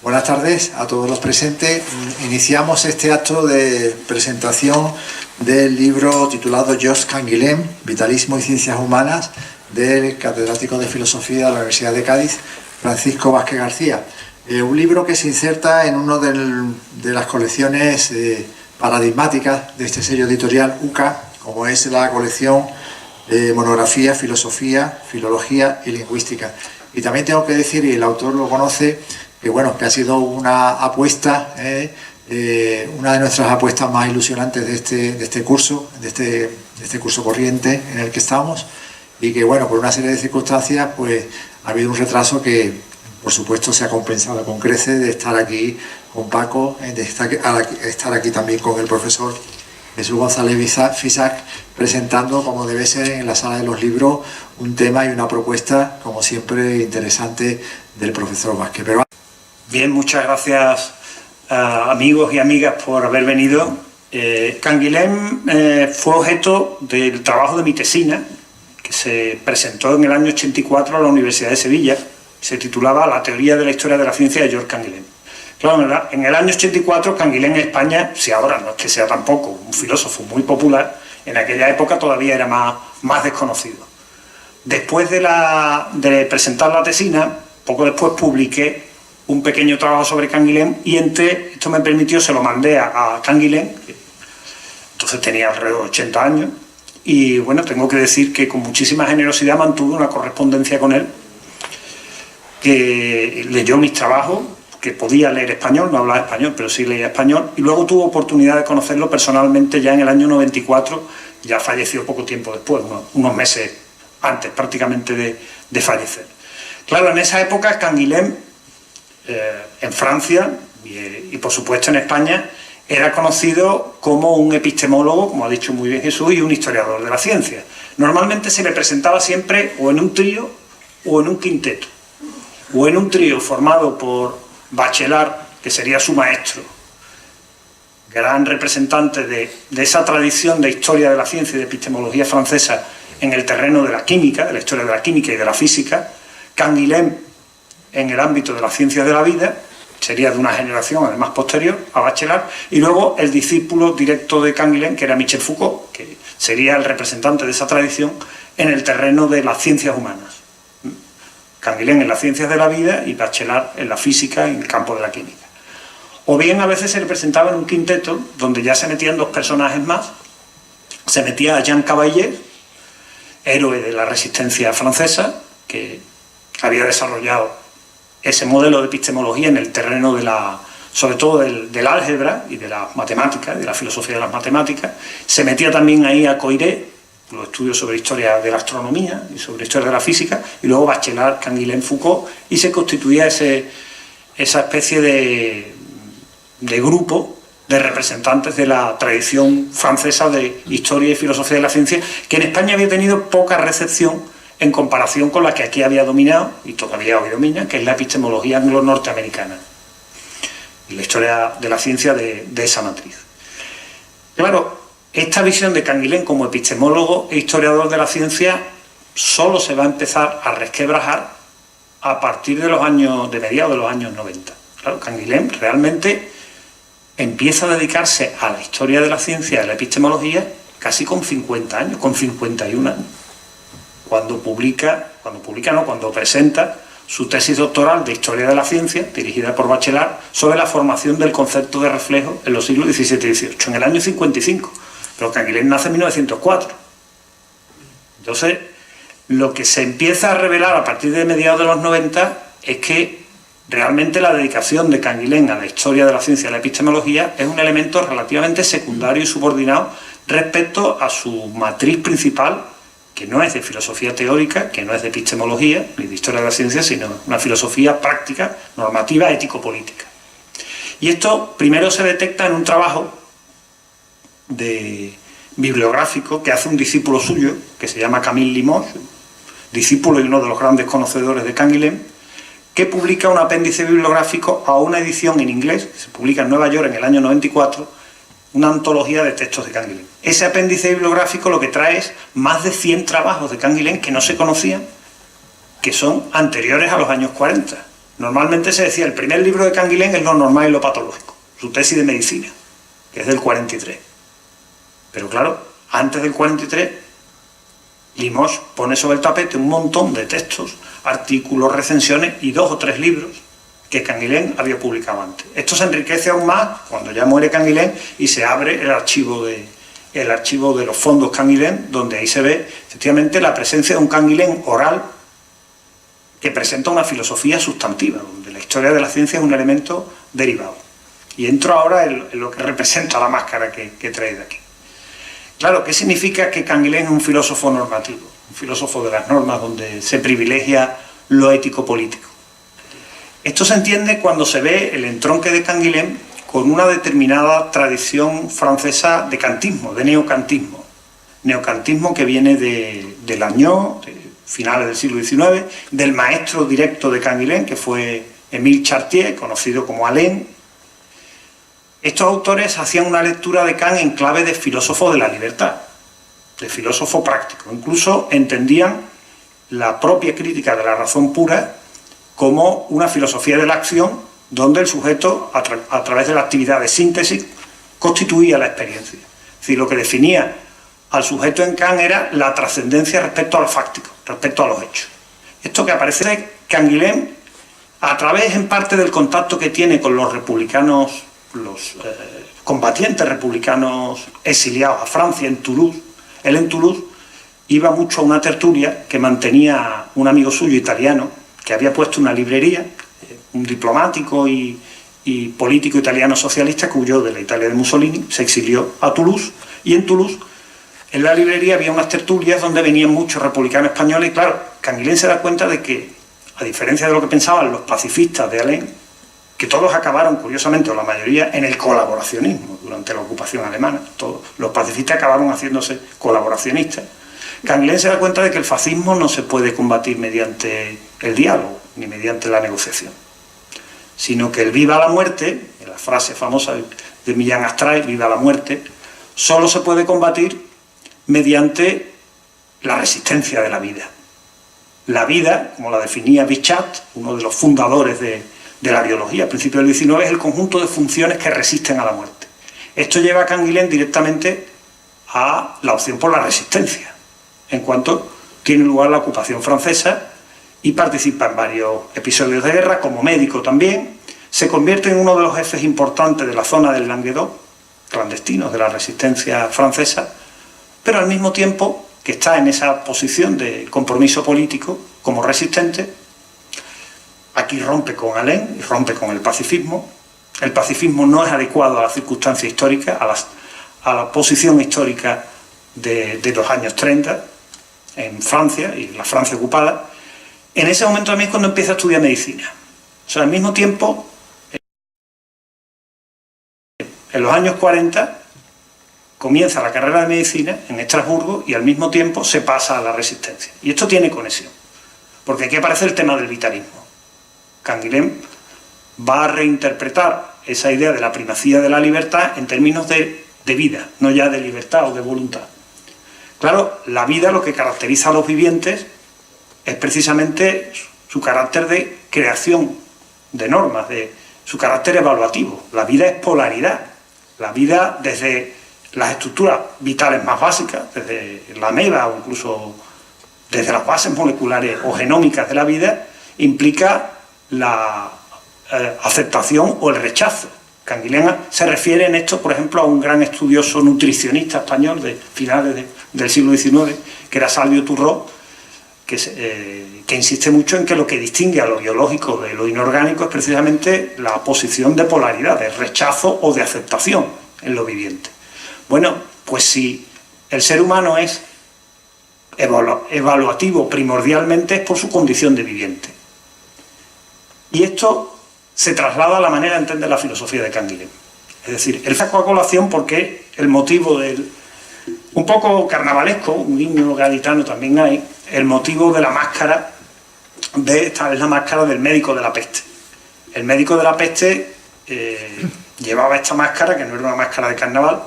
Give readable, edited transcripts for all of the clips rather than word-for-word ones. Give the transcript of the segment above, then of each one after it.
Buenas tardes a todos los presentes. Iniciamos este acto de presentación del libro titulado Georges Canguilhem, Vitalismo y Ciencias Humanas, del catedrático de Filosofía de la Universidad de Cádiz, Francisco Vázquez García. Un libro que se inserta en una de las colecciones paradigmáticas de este sello editorial UCA, como es la colección Monografía, Filosofía, Filología y Lingüística. Y también tengo que decir, y el autor lo conoce, que ha sido una apuesta, una de nuestras apuestas más ilusionantes de este curso corriente en el que estamos, y que por una serie de circunstancias pues ha habido un retraso que por supuesto se ha compensado con creces de estar aquí con Paco, de estar aquí también con el profesor Jesús González Fisac, presentando, como debe ser en la sala de los libros, un tema y una propuesta, como siempre, interesante del profesor Vázquez. Bien, muchas gracias amigos y amigas por haber venido. Canguilhem fue objeto del trabajo de mi tesina, que se presentó en el año 84 a la Universidad de Sevilla. Se titulaba La teoría de la historia de la ciencia de Georges Canguilhem. Claro, en el año 84 Canguilhem en España, si ahora no es que sea tampoco un filósofo muy popular, en aquella época todavía era más desconocido. Después de presentar la tesina, poco después publiqué un pequeño trabajo sobre Canguilhem, y esto me permitió, se lo mandé a Canguilhem, que entonces tenía alrededor de 80 años, y tengo que decir que con muchísima generosidad mantuve una correspondencia con él, que leyó mis trabajos, que podía leer español, no hablaba español, pero sí leía español, y luego tuve oportunidad de conocerlo personalmente ya en el año 94, ya falleció poco tiempo después, unos meses antes prácticamente de fallecer. Claro, en esa época Canguilhem, en Francia y por supuesto en España, era conocido como un epistemólogo, como ha dicho muy bien Jesús, y un historiador de la ciencia. Normalmente se le presentaba siempre o en un trío o en un quinteto, o en un trío formado por Bachelard, que sería su maestro, gran representante de esa tradición de historia de la ciencia y de epistemología francesa en el terreno de la química, de la historia de la química y de la física. Canguilhem en el ámbito de las ciencias de la vida, sería de una generación además posterior a Bachelard, y luego el discípulo directo de Canguilhem, que era Michel Foucault, que sería el representante de esa tradición en el terreno de las ciencias humanas. Canguilhem en las ciencias de la vida y Bachelard en la física, en el campo de la química. O bien a veces se le presentaba en un quinteto, donde ya se metían dos personajes más. Se metía a Jean Cavalier, héroe de la resistencia francesa, que había desarrollado ese modelo de epistemología en el terreno sobre todo del álgebra y de las matemáticas, de la filosofía de las matemáticas. Se metía también ahí a Coiré, los estudios sobre historia de la astronomía y sobre historia de la física, y luego Bachelard, Canguilhem, Foucault, y se constituía esa especie de grupo de representantes de la tradición francesa de historia y filosofía de la ciencia, que en España había tenido poca recepción en comparación con la que aquí había dominado, y todavía hoy domina, que es la epistemología anglo-norteamericana, y la historia de la ciencia de esa matriz. Claro, esta visión de Canguilhem como epistemólogo e historiador de la ciencia solo se va a empezar a resquebrajar a partir de mediados de los años 90. Claro, Canguilhem realmente empieza a dedicarse a la historia de la ciencia y a la epistemología casi con 50 años, con 51 años, cuando presenta su tesis doctoral de Historia de la Ciencia, dirigida por Bachelard, sobre la formación del concepto de reflejo en los siglos XVII y XVIII, en el año 55. Pero Canguilhem nace en 1904. Entonces, lo que se empieza a revelar a partir de mediados de los 90 es que realmente la dedicación de Canguilhem a la historia de la ciencia y a la epistemología es un elemento relativamente secundario y subordinado respecto a su matriz principal, que no es de filosofía teórica, que no es de epistemología ni de historia de la ciencia, sino una filosofía práctica, normativa, ético-política. Y esto primero se detecta en un trabajo bibliográfico que hace un discípulo suyo, que se llama Camille Limoges, discípulo y uno de los grandes conocedores de Canguilhem, que publica un apéndice bibliográfico a una edición en inglés, que se publica en Nueva York en el año 94, una antología de textos de Canguilhem. Ese apéndice bibliográfico lo que trae es más de 100 trabajos de Canguilhem que no se conocían, que son anteriores a los años 40. Normalmente se decía, el primer libro de Canguilhem es lo normal y lo patológico, su tesis de medicina, que es del 43. Pero claro, antes del 43, Limoges pone sobre el tapete un montón de textos, artículos, recensiones y 2 o 3 libros que Canguilhem había publicado antes. Esto se enriquece aún más cuando ya muere Canguilhem y se abre el archivo de los fondos Canguilhem, donde ahí se ve efectivamente la presencia de un Canguilhem oral que presenta una filosofía sustantiva, donde la historia de la ciencia es un elemento derivado. Y entro ahora en lo que representa la máscara que he traído aquí. Claro, ¿qué significa que Canguilhem es un filósofo normativo? Un filósofo de las normas, donde se privilegia lo ético-político. Esto se entiende cuando se ve el entronque de Canguilhem con una determinada tradición francesa de kantismo, de neocantismo. Neocantismo que viene de Lagnon, de finales del siglo XIX, del maestro directo de Canguilhem, que fue Émile Chartier, conocido como Alain. Estos autores hacían una lectura de Kant en clave de filósofo de la libertad, de filósofo práctico. Incluso entendían la propia crítica de la razón pura como una filosofía de la acción, donde el sujeto, a través de la actividad de síntesis, constituía la experiencia. Es decir, lo que definía al sujeto en Kant era la trascendencia respecto a lo fáctico, respecto a los hechos. Esto que aparece de Canguilhem, a través en parte del contacto que tiene con los republicanos, los combatientes republicanos exiliados a Francia, en Toulouse. Él en Toulouse iba mucho a una tertulia que mantenía un amigo suyo italiano, que había puesto una librería, un diplomático y político italiano socialista que huyó de la Italia de Mussolini, se exilió a Toulouse, y en Toulouse, en la librería, había unas tertulias donde venían muchos republicanos españoles, y claro, Canguilhem se da cuenta de que, a diferencia de lo que pensaban los pacifistas de Alain, que todos acabaron, curiosamente, o la mayoría, en el colaboracionismo durante la ocupación alemana. Todos los pacifistas acabaron haciéndose colaboracionistas. Canguilhem se da cuenta de que el fascismo no se puede combatir mediante el diálogo, ni mediante la negociación, sino que el viva la muerte, en la frase famosa de Millán Astray, viva la muerte, solo se puede combatir mediante la resistencia de la vida. La vida, como la definía Bichat, uno de los fundadores de la biología, a principios del XIX, es el conjunto de funciones que resisten a la muerte. Esto lleva a Canguilhem directamente a la opción por la resistencia, en cuanto tiene lugar la ocupación francesa y participa en varios episodios de guerra, como médico también, se convierte en uno de los jefes importantes de la zona del Languedoc, clandestinos de la resistencia francesa, pero al mismo tiempo que está en esa posición de compromiso político como resistente. Aquí rompe con Alain y rompe con el pacifismo. El pacifismo no es adecuado a la circunstancia histórica, a la posición histórica de los años 30 en Francia y la Francia ocupada. En ese momento también es cuando empieza a estudiar medicina. O sea, al mismo tiempo, en los años 40, comienza la carrera de medicina en Estrasburgo y al mismo tiempo se pasa a la resistencia. Y esto tiene conexión, porque aquí aparece el tema del vitalismo. Canguilhem va a reinterpretar esa idea de la primacía de la libertad en términos de vida, no ya de libertad o de voluntad. Claro, la vida, lo que caracteriza a los vivientes es precisamente su carácter de creación de normas, de su carácter evaluativo. La vida es polaridad. La vida, desde las estructuras vitales más básicas, desde la ameba o incluso desde las bases moleculares o genómicas de la vida, implica la aceptación o el rechazo. Canguilhem se refiere en esto, por ejemplo, a un gran estudioso nutricionista español de finales del siglo XIX, que era Salvio Turró, que insiste mucho en que lo que distingue a lo biológico de lo inorgánico es precisamente la posición de polaridad, de rechazo o de aceptación en lo viviente. Bueno, pues si el ser humano es evaluativo primordialmente es por su condición de viviente. Y esto se traslada a la manera de entender la filosofía de Canguilhem. Es decir, él sacó a colación porque el motivo del, un poco carnavalesco, un guiño gaditano también hay, el motivo de la máscara, esta es la máscara del médico de la peste. El médico de la peste llevaba esta máscara, que no era una máscara de carnaval,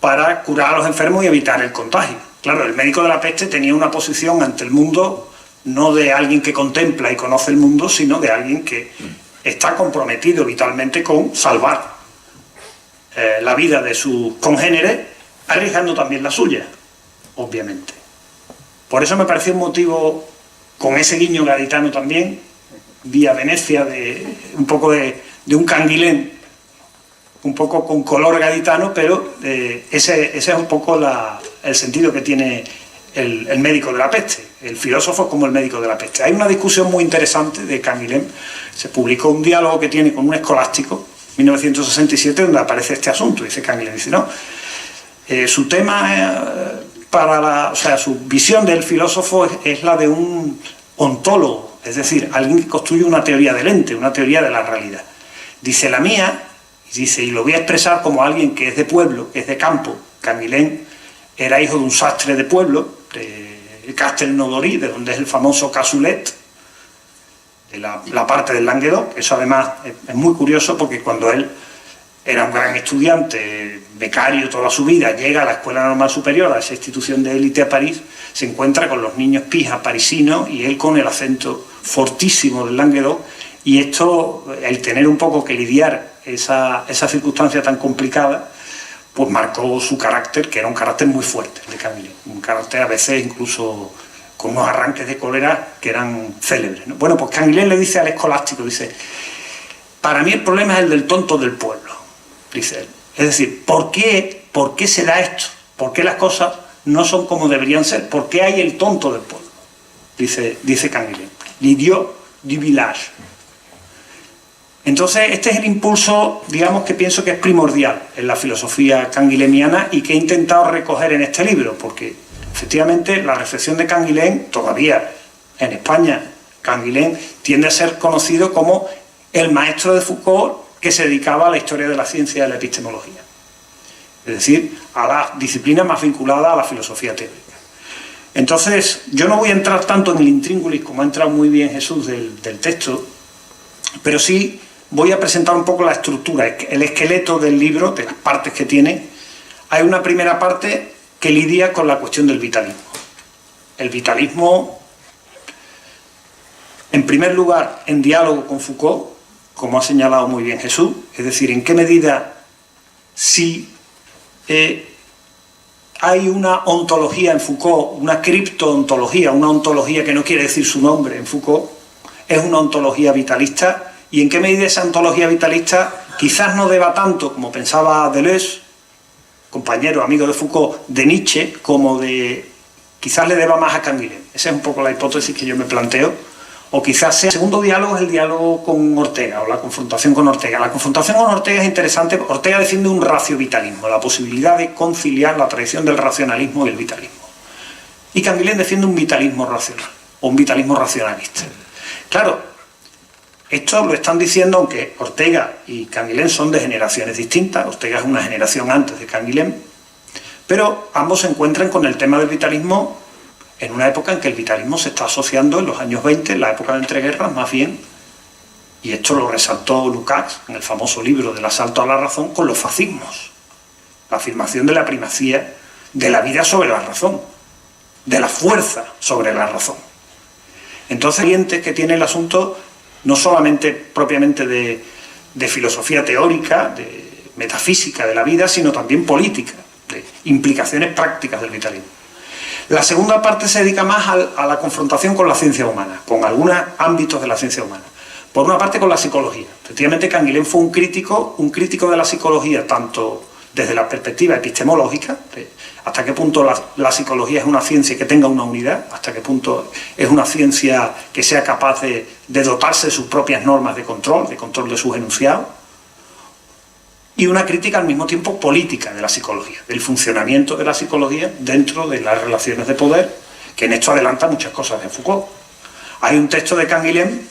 para curar a los enfermos y evitar el contagio. Claro, el médico de la peste tenía una posición ante el mundo no de alguien que contempla y conoce el mundo, sino de alguien que está comprometido vitalmente con salvar la vida de sus congéneres, arriesgando también la suya, obviamente. Por eso me pareció un motivo, con ese guiño gaditano también, vía Venecia, un poco de un Canguilhem, un poco con color gaditano, pero ese es un poco el sentido que tiene el médico de la peste. El filósofo es como el médico de la peste. Hay una discusión muy interesante de Canguilhem. Se publicó un diálogo que tiene con un escolástico, 1967, donde aparece este asunto. Dice Canguilhem, dice, no, su tema su visión del filósofo es la de un ontólogo, es decir, alguien que construye una teoría del ente, una teoría de la realidad. Dice, la mía, dice, y lo voy a expresar como alguien que es de pueblo, que es de campo. Canguilhem era hijo de un sastre de pueblo, de Castelnaudary, de donde es el famoso Cassoulet, de la parte del Languedoc. Eso además es muy curioso, porque cuando él era un gran estudiante, becario toda su vida, llega a la Escuela Normal Superior, a esa institución de élite a París, se encuentra con los niños pijas parisinos y él con el acento fortísimo del Languedoc, y esto, el tener un poco que lidiar esa circunstancia tan complicada, pues marcó su carácter, que era un carácter muy fuerte de Canguilhem, un carácter a veces incluso con unos arranques de cólera que eran célebres, ¿no? Bueno, pues Canguilhem le dice al escolástico, dice, para mí el problema es el del tonto del pueblo, dice él. Es decir, ¿por qué se da esto? ¿Por qué las cosas no son como deberían ser? ¿Por qué hay el tonto del pueblo? Dice Canguilhem, l'idiot du village. Entonces, este es el impulso, digamos, que pienso que es primordial en la filosofía canguilhemiana y que he intentado recoger en este libro, porque efectivamente la reflexión de Canguilhem, todavía en España, Canguilhem tiende a ser conocido como el maestro de Foucault que se dedicaba a la historia de la ciencia y de la epistemología, es decir, a la disciplina más vinculada a la filosofía teórica. Entonces, yo no voy a entrar tanto en el intríngulis como ha entrado muy bien Jesús del texto, pero sí voy a presentar un poco la estructura, el esqueleto del libro, de las partes que tiene. Hay una primera parte que lidia con la cuestión del vitalismo. El vitalismo, en primer lugar, en diálogo con Foucault, como ha señalado muy bien Jesús, es decir, en qué medida si hay una ontología en Foucault, una criptoontología, una ontología que no quiere decir su nombre en Foucault, es una ontología vitalista, y en qué medida esa ontología vitalista quizás no deba tanto, como pensaba Deleuze, compañero, amigo de Foucault, de Nietzsche, como quizás le deba más a Canguilhem. Esa es un poco la hipótesis que yo me planteo. O quizás sea el segundo diálogo, es el diálogo con Ortega, o la confrontación con Ortega. La confrontación con Ortega es interesante. Ortega defiende un raciovitalismo, la posibilidad de conciliar la tradición del racionalismo y el vitalismo. Y Canguilhem defiende un vitalismo racional, o un vitalismo racionalista. Claro, esto lo están diciendo, aunque Ortega y Canguilhem son de generaciones distintas. Ortega es una generación antes de Canguilhem, pero ambos se encuentran con el tema del vitalismo en una época en que el vitalismo se está asociando en los años 20, en la época de entreguerras más bien, y esto lo resaltó Lukács en el famoso libro del asalto a la razón, con los fascismos, la afirmación de la primacía de la vida sobre la razón, de la fuerza sobre la razón. Entonces, clientes que tiene el asunto no solamente propiamente de filosofía teórica, de metafísica de la vida, sino también política, de implicaciones prácticas del vitalismo. La segunda parte se dedica más a la confrontación con la ciencia humana, con algunos ámbitos de la ciencia humana. Por una parte, con la psicología. Efectivamente, Canguilhem fue un crítico de la psicología, tanto desde la perspectiva epistemológica, hasta qué punto la psicología es una ciencia que tenga una unidad, hasta qué punto es una ciencia que sea capaz de dotarse de sus propias normas de control de sus enunciados, y una crítica al mismo tiempo política de la psicología, del funcionamiento de la psicología dentro de las relaciones de poder, que en esto adelanta muchas cosas de Foucault. Hay un texto de Canguilhem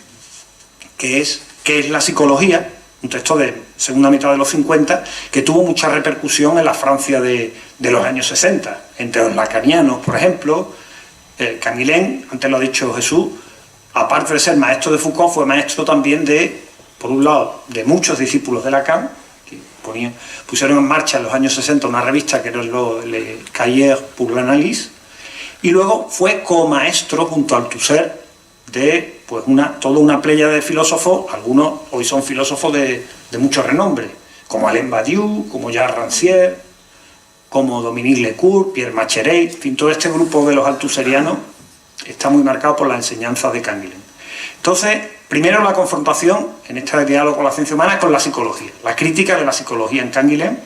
que es ¿qué es la psicología?, un texto de segunda mitad de los 50, que tuvo mucha repercusión en la Francia de los años 60, entre los lacanianos, por ejemplo. Canguilhem, antes lo ha dicho Jesús, aparte de ser maestro de Foucault, fue maestro también por un lado, de muchos discípulos de Lacan, que pusieron en marcha en los años 60 una revista que era Le Cahiers pour l'Analyse, y luego fue comaestro junto a Althusser de pues toda una playa de filósofos. Algunos hoy son filósofos de mucho renombre, como Alain Badiou, como Jacques Rancière, como Dominique Lecourt, Pierre Macherey. En fin, todo este grupo de los althuserianos está muy marcado por las enseñanzas de Canguilhem. Entonces, primero la confrontación, en este diálogo con la ciencia humana, con la psicología, la crítica de la psicología en Canguilhem.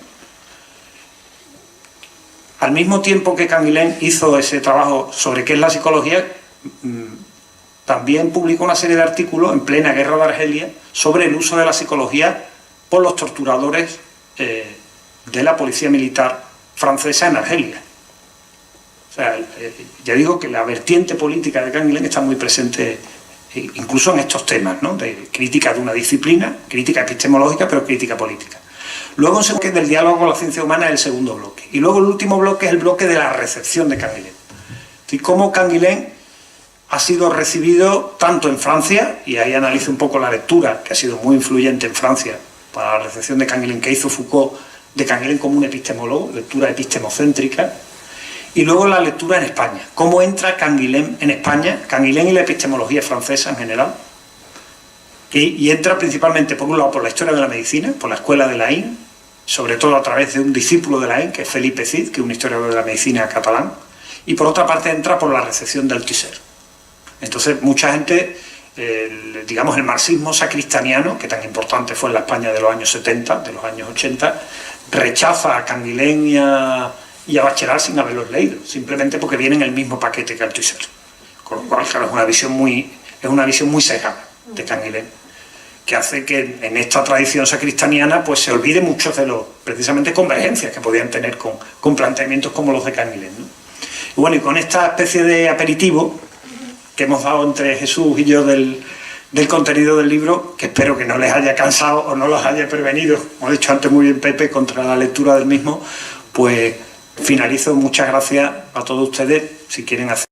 Al mismo tiempo que Canguilhem hizo ese trabajo sobre qué es la psicología, también publicó una serie de artículos en plena guerra de Argelia sobre el uso de la psicología por los torturadores de la policía militar francesa en Argelia. O sea, ya digo que la vertiente política de Canguilhem está muy presente incluso en estos temas, ¿no? De crítica de una disciplina, crítica epistemológica, pero crítica política. Luego un segundo bloque del diálogo con la ciencia humana es el segundo bloque. Y luego el último bloque es el bloque de la recepción de Canguilhem. Es decir, cómo Canguilhem ha sido recibido tanto en Francia, y ahí analizo un poco la lectura, que ha sido muy influyente en Francia para la recepción de Canguilhem, que hizo Foucault de Canguilhem como un epistemólogo, lectura epistemocéntrica, y luego la lectura en España. ¿Cómo entra Canguilhem en España? Canguilhem y la epistemología francesa en general. Y entra principalmente, por un lado, por la historia de la medicina, por la escuela de Laín, sobre todo a través de un discípulo de Laín, que es Felipe Cid, que es un historiador de la medicina catalán, y por otra parte entra por la recepción de Althusser. Entonces, mucha gente, digamos, el marxismo sacristaniano, que tan importante fue en la España de los años 70, de los años 80, rechaza a Canguilhem y a Bachelard sin haberlos leído, simplemente porque vienen en el mismo paquete que Althusser. Con lo cual, claro, es una visión muy sesgada de Canguilhem, que hace que en esta tradición sacristaniana pues se olvide mucho de los, precisamente, convergencias que podían tener con planteamientos como los de Canguilhem, ¿no? Y bueno, y con esta especie de aperitivo que hemos dado entre Jesús y yo del contenido del libro, que espero que no les haya cansado o no los haya prevenido, como ha dicho antes muy bien Pepe, contra la lectura del mismo, pues finalizo. Muchas gracias a todos ustedes. Si quieren hacer